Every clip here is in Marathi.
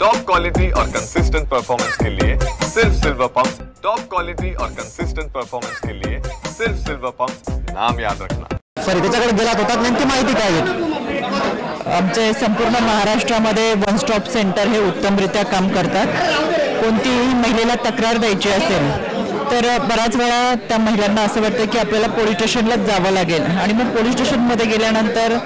टॉप क्वालिटी और कंसिस्टेंट परफॉर्मेंस के लिए सिर्फ सिल्वर पंप्स। टॉप क्वालिटी और कंसिस्टेंट परफॉर्मेंस के लिए सिर्फ सिल्वर पंप्स, नाम याद रखना। सर त्याच्याकडे गेलात होता, नेमकी माहिती काय आहे? आमचे संपूर्ण महाराष्ट्रामध्ये वन स्टॉप सेंटर हे उत्तमरित्या काम करतात। कोणतीही महिलेला तक्रार द्यायची असेल तर बराच वेळा त्या महिलांना असं वाटतं की आपल्याला पोलीस स्टेशनलाच जावं लागेल आणि मग पोलीस स्टेशनमध्ये गेल्यानंतर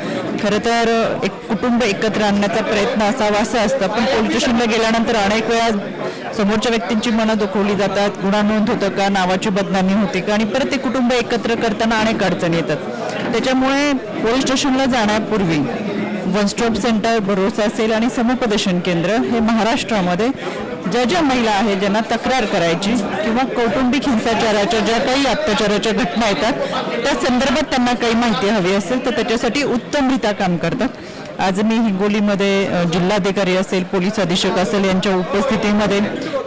खरं तर एक कुटुंब एकत्र आणण्याचा प्रयत्न असावा असं असतं, पण पोलीस स्टेशनला गेल्यानंतर अनेक वेळा समोरच्या व्यक्तींची मनं दुखवली जातात, गुन्हा नोंद होतं का, नावाची बदनामी होते का, आणि परत ते कुटुंब एकत्र करताना अनेक अडचणी येतात। त्याच्यामुळे पोलीस स्टेशनला जाण्यापूर्वी वन स्टॉप सेंटर, भरोसा असेल आणि समुपदेशन केंद्र हे महाराष्ट्रामध्ये ज्या महिला आहेत ज्यांना तक्रार करायची किंवा कौटुंबिक हिंसाचाराच्या ज्या काही अत्याचाराच्या घटना येतात त्या संदर्भात त्यांना काही माहिती हवी असेल तर त्याच्यासाठी उत्तमरित्या काम करतात। आज मी हिंगोलीमध्ये जिल्हाधिकारी असेल, पोलीस अधीक्षक असेल यांच्या उपस्थितीमध्ये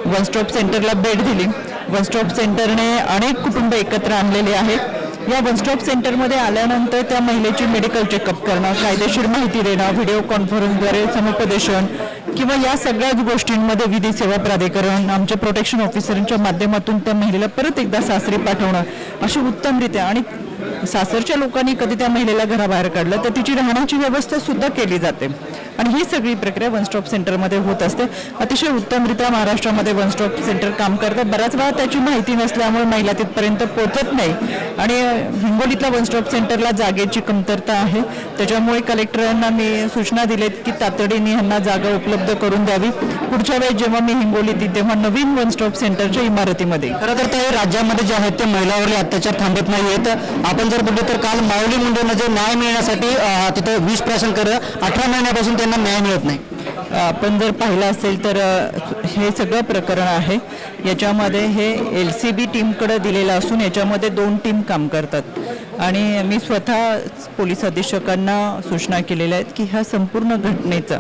वन स्टॉप सेंटरला भेट दिली। वन स्टॉप सेंटरने अनेक कुटुंब एकत्र आणलेले आहेत। या वन स्टॉप सेंटरमध्ये आल्यानंतर त्या महिलेची मेडिकल चेकअप करणं, कायदेशीर माहिती देणं, व्हिडिओ कॉन्फरन्सद्वारे समुपदेशन किंवा या सगळ्याच गोष्टींमध्ये विधी सेवा प्राधिकरण, आमचे प्रोटेक्शन ऑफिसरांच्या माध्यमातून त्या महिलेला परत एकदा सासरी पाठवणं अशी उत्तमरित्या, आणि सासरच्या लोकांनी कधी त्या महिलेला घराबाहेर काढलं तर तिची राहण्याची व्यवस्था सुद्धा केली जाते आणि ही सगळी प्रक्रिया वन स्टॉप सेंटरमध्ये होत असते। अतिशय उत्तमरित्या महाराष्ट्रामध्ये वन स्टॉप सेंटर काम करतात। बराच वेळा त्याची माहिती नसल्यामुळे महिला तिथपर्यंत पोहोचत नाही आणि हिंगोलीतल्या वन स्टॉप सेंटरला जागेची कमतरता आहे। त्याच्यामुळे कलेक्टरांना मी सूचना दिलेत की तातडीने यांना जागा उपलब्ध करून द्यावी। पुढच्या वेळेस जेव्हा मी हिंगोलीत येते तेव्हा नवीन वन स्टॉप सेंटरच्या इमारतीमध्ये खरं तर ते राज्यामध्ये जे आहेत ते महिलावरील अत्याचार थांबत नाही आहेत। आपण जर बघितलं तर काल माऊली मुंडेंना जे न्याय मिळण्यासाठी तिथे 20 प्रशासन कर 18 महिन्यापासून त्यांना न्याय मिळत नाही। आपण जर पाहिलं असेल तर हे सगळं प्रकरण आहे, याच्यामध्ये हे LCB टीमकडे दिलेलं असून याच्यामध्ये 2 टीम काम करतात आणि मी स्वतः पोलीस अधीक्षकांना सूचना केलेल्या आहेत की ह्या संपूर्ण घटनेचा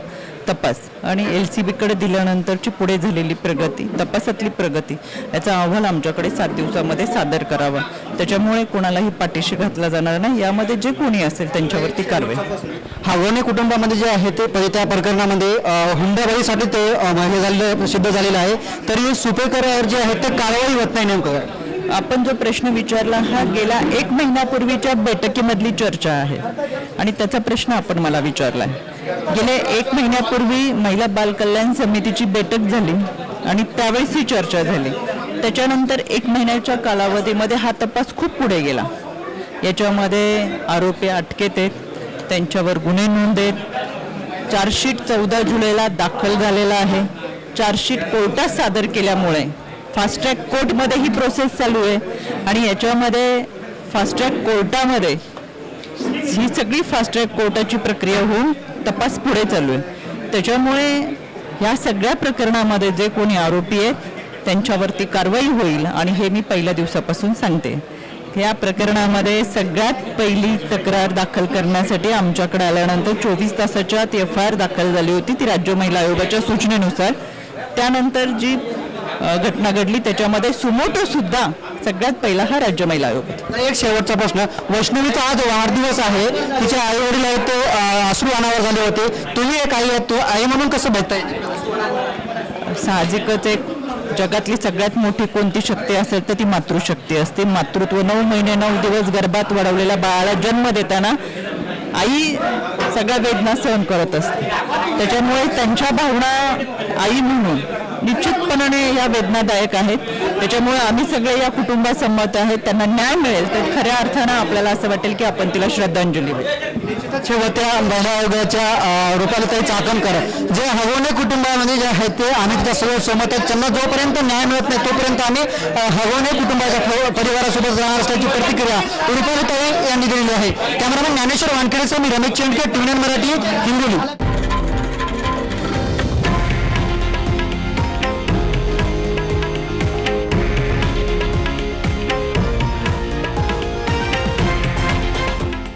तपास आणि LCBकडे दिल्यानंतरची पुढे झालेली प्रगती, तपासातली प्रगती याचा अहवाल आमच्याकडे 7 दिवसामध्ये सादर करावा। त्याच्यामुळे कोणालाही पाठीशी घातला जाणार नाही, यामध्ये जे कोणी असेल त्यांच्यावरती कारवाई। हगवणे कुटुंबामध्ये जे आहे ते त्या प्रकरणामध्ये हुंडाबळीसाठी ते महिला सिद्ध झालेलं आहे, तरी सुपेकर जे आहेत ते कारवाई होत नाही। नेमकं आपण जो प्रश्न विचारला हा गेल्या 1 महिन्यापूर्वीच्या बैठकीमधली चर्चा आहे आणि त्याचा प्रश्न आपण मला विचारला आहे। गेले 1 महिन्यापूर्वी महिला बाल कल्याण समितीची बैठक झाली आणि त्यावेळेस ही चर्चा झाली। त्याच्यानंतर 1 महिन्याच्या कालावधीमध्ये हा तपास खूप पुढे गेला। याच्यामध्ये आरोपी अटकेत आहेत, त्यांच्यावर गुन्हे नोंद आहेत। चार्जशीट 14 जुलैला दाखल झालेला आहे। चार्जशीट कोर्टात सादर केल्यामुळे फास्ट ट्रॅक कोर्टमध्ये ही प्रोसेस चालू आहे आणि याच्यामध्ये फास्ट ट्रॅक कोर्टामध्ये ही सगळी फास्ट ट्रॅक कोर्टाची प्रक्रिया होऊन तपास पुढे चालू आहे। त्याच्यामुळे या सगळ्या प्रकरणामध्ये जे कोणी आरोपी आहेत त्यांच्यावरती कारवाई होईल आणि हे मी पहिल्या दिवसापासून सांगते। या प्रकरणामध्ये सगळ्यात पहिली तक्रार दाखल करण्यासाठी आमच्याकडे आल्यानंतर 24 तासाच्या आत FIR दाखल झाली होती, ती राज्य महिला आयोगाच्या सूचनेनुसार। त्यानंतर जी घटना घडली त्याच्यामध्ये सुमोटो सुद्धा सगळ्यात पहिला हा राज्य महिला आयोग। एक शेवटचा प्रश्न, वैष्णवीचा आज वाढदिवस आहे, तिचे आई वडील आहेत ते अश्रू अनावर झाले होते, तुम्ही एक आई आहेत, आई म्हणून कसं बघताय? साहजिकच एक जगातली सगळ्यात मोठी कोणती शक्ती असेल तर ती मातृशक्ती असते। मातृत्व 9 महिने 9 दिवस गर्भात वाढवलेल्या बाळाला जन्म देताना आई सगळ्या वेदना सहन करत असते, त्याच्यामुळे त्यांच्या भावना आई म्हणून निश्चितपणे या वेदनादायक आहेत। त्याच्यामुळे आम्ही सगळे या कुटुंबासंमत आहेत, त्यांना न्याय मिळेल तर खऱ्या अर्थानं आपल्याला असं वाटेल की आपण तिला श्रद्धांजली देऊ। शेवटच्या महिला आयोगाच्या रुपालीताई चाकणकर जे हगवणे कुटुंबामध्ये जे आहेत ते आम्ही त्या सगळं सहमत आहेत, त्यांना जोपर्यंत न्याय मिळत नाही तोपर्यंत आम्ही हगवणे कुटुंबाच्या परिवारासोबत राहणार असल्याची प्रतिक्रिया रुपालीताई यांनी दिलेली आहे। कॅमेरामॅन ज्ञानेश्वर वानखेडेसह मी रमेश चेंडके, TVN मराठी, हिंगोली।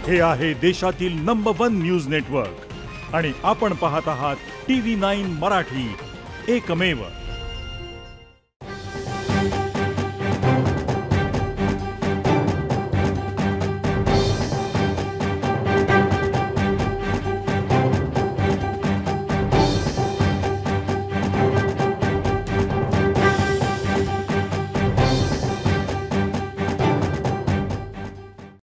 हे आहे देशातील नंबर 1 न्यूज नेटवर्क आणि आपण पाहत आहात TV9 मराठी, एकमेव।